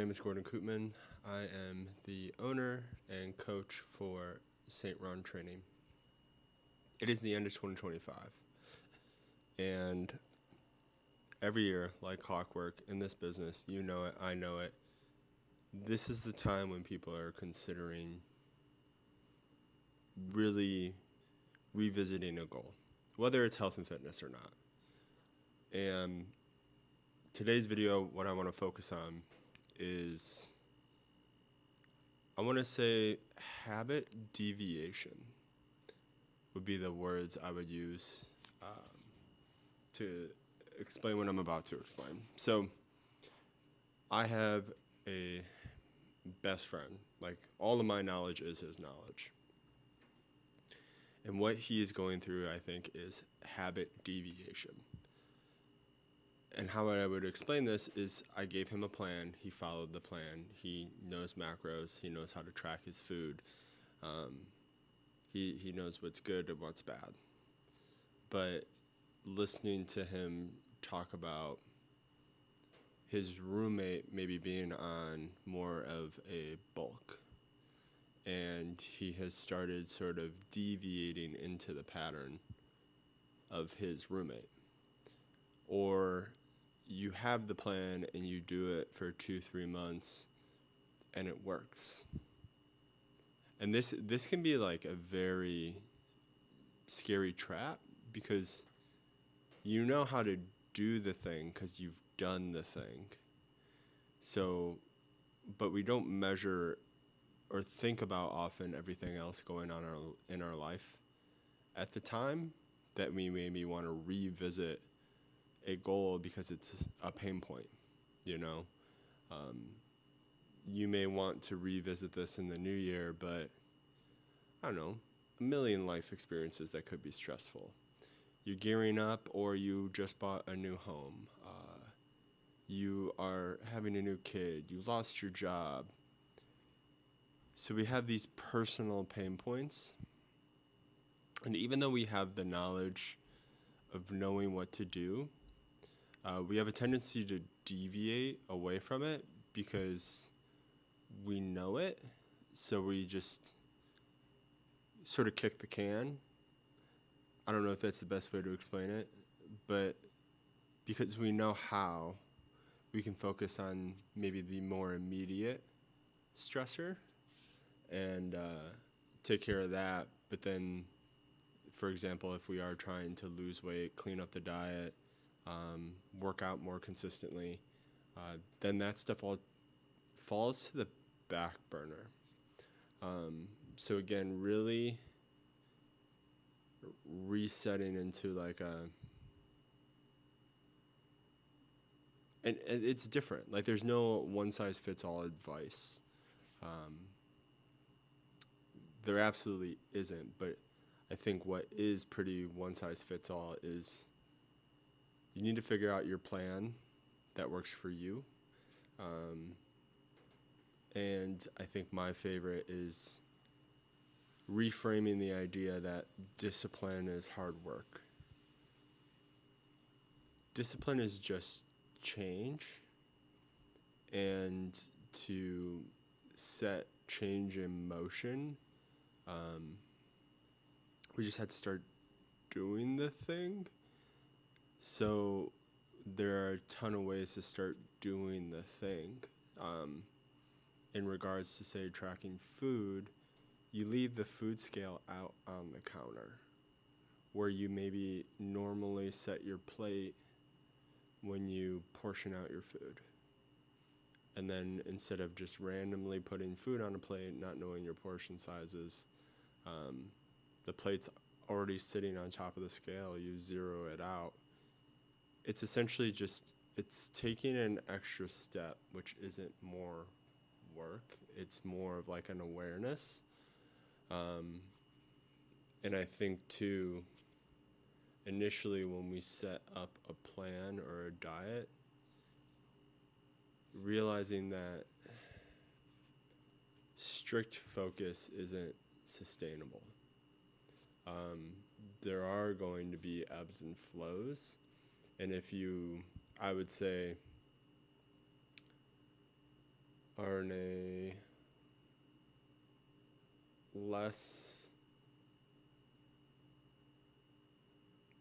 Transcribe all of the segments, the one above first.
name is Gordon Koopman. I am the owner and coach for St. Ron Training. It is the end of 2025, and every year, like clockwork in this business, you know it, I know it, this is the time when people are considering really revisiting a goal, whether it's health and fitness or not. And today's video, what I want to focus on is, I want to say habit deviation would be the words I would use to explain what I'm about to explain. So I have a best friend. Like, all of my knowledge is his knowledge. And what he is going through, I think, is habit deviation. And how I would explain this is I gave him a plan. He followed the plan. He knows macros. He knows how to track his food. He knows what's good and what's bad. But listening to him talk about his roommate maybe being on more of a bulk, and he has started sort of deviating into the pattern of his roommate. Or you have the plan and you do it for 2-3 months and it works. And this can be like a very scary trap, because you know how to do the thing because you've done the thing. So, but we don't measure or think about often everything else going on in our life at the time that we maybe want to revisit a goal because it's a pain point, you know. You may want to revisit this in the new year, but I don't know, a million life experiences that could be stressful. You're gearing up, or you just bought a new home. You are having a new kid. You lost your job. So we have these personal pain points. And even though we have the knowledge of knowing what to do, we have a tendency to deviate away from it because we know it. So we just sort of kick the can. I don't know if that's the best way to explain it, but because we know how, we can focus on maybe the more immediate stressor and take care of that. But then, for example, if we are trying to lose weight, clean up the diet, work out more consistently, then that stuff all falls to the back burner. So again, really resetting into like and it's different. Like, there's no one size fits all advice. There absolutely isn't, but I think what is pretty one size fits all is you need to figure out your plan that works for you. And I think my favorite is reframing the idea that discipline is hard work. Discipline is just change, and to set change in motion, we just had to start doing the thing. So there are a ton of ways to start doing the thing. In regards to, say, tracking food, you leave the food scale out on the counter where you maybe normally set your plate when you portion out your food. And then instead of just randomly putting food on a plate, not knowing your portion sizes, the plate's already sitting on top of the scale, you zero it out. It's essentially just, it's taking an extra step, which isn't more work. It's more of like an awareness. And I think too, initially when we set up a plan or a diet, realizing that strict focus isn't sustainable. There are going to be ebbs and flows. And if you, I would say, are in a less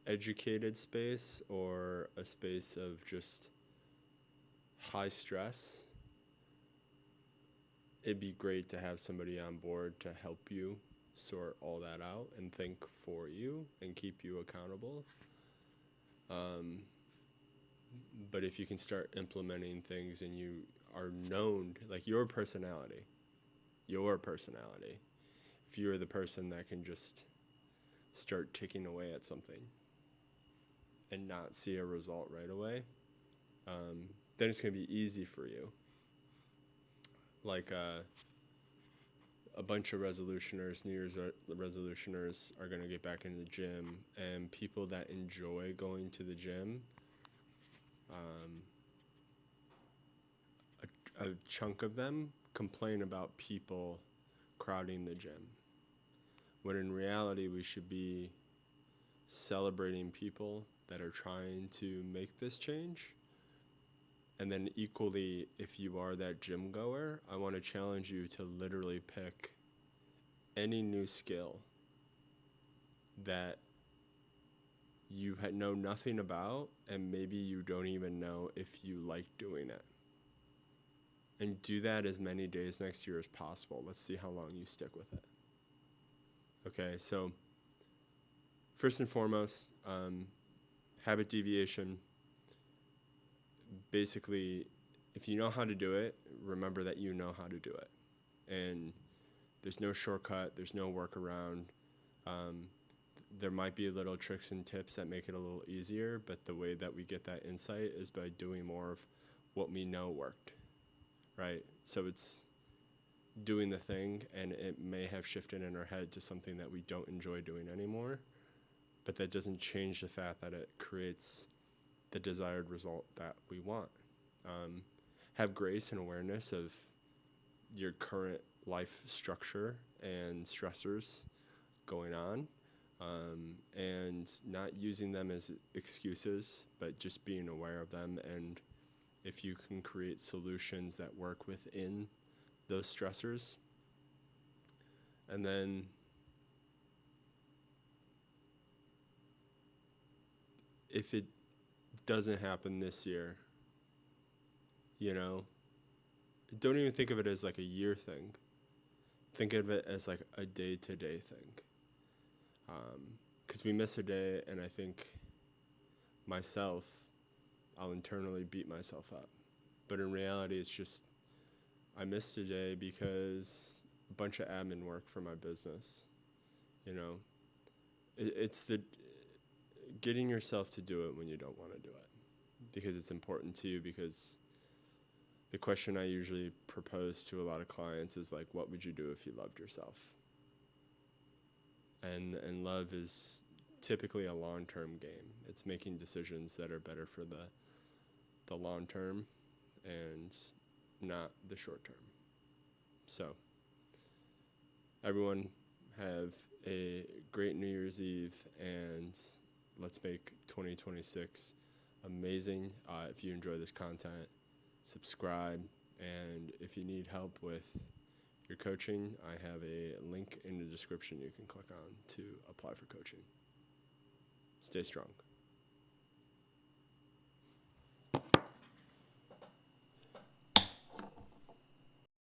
educated space or a space of just high stress, it'd be great to have somebody on board to help you sort all that out and think for you and keep you accountable. But if you can start implementing things and you are known, like your personality, if you're the person that can just start ticking away at something and not see a result right away, then it's going to be easy for you. Like a bunch of resolutioners, New Year's resolutioners are going to get back into the gym, and people that enjoy going to the gym, a chunk of them complain about people crowding the gym. When in reality, we should be celebrating people that are trying to make this change. And then equally, if you are that gym goer, I want to challenge you to literally pick any new skill that you know nothing about, and maybe you don't even know if you like doing it. And do that as many days next year as possible. Let's see how long you stick with it. Okay, so first and foremost, habit deviation. Basically, if you know how to do it, remember that you know how to do it. And there's no shortcut, there's no workaround. There might be little tricks and tips that make it a little easier, but the way that we get that insight is by doing more of what we know worked, right? So it's doing the thing, and it may have shifted in our head to something that we don't enjoy doing anymore, but that doesn't change the fact that it creates the desired result that we want. Have grace and awareness of your current life structure and stressors going on, and not using them as excuses, but just being aware of them. And if you can create solutions that work within those stressors, and then if it doesn't happen this year, don't even think of it as like a year thing. Think of it as like a day-to-day thing. Because we miss a day, and I think myself, I'll internally beat myself up. But in reality, it's just I missed a day because a bunch of admin work for my business. It's the getting yourself to do it when you don't want to do it, because it's important to you. Because the question I usually propose to a lot of clients is like, what would you do if you loved yourself? And love is typically a long-term game. It's making decisions that are better for the long term and not the short term. So everyone have a great New Year's Eve, and let's make 2026 amazing. If you enjoy this content, subscribe, and if you need help with your coaching, I have a link in the description you can click on to apply for coaching. Stay strong.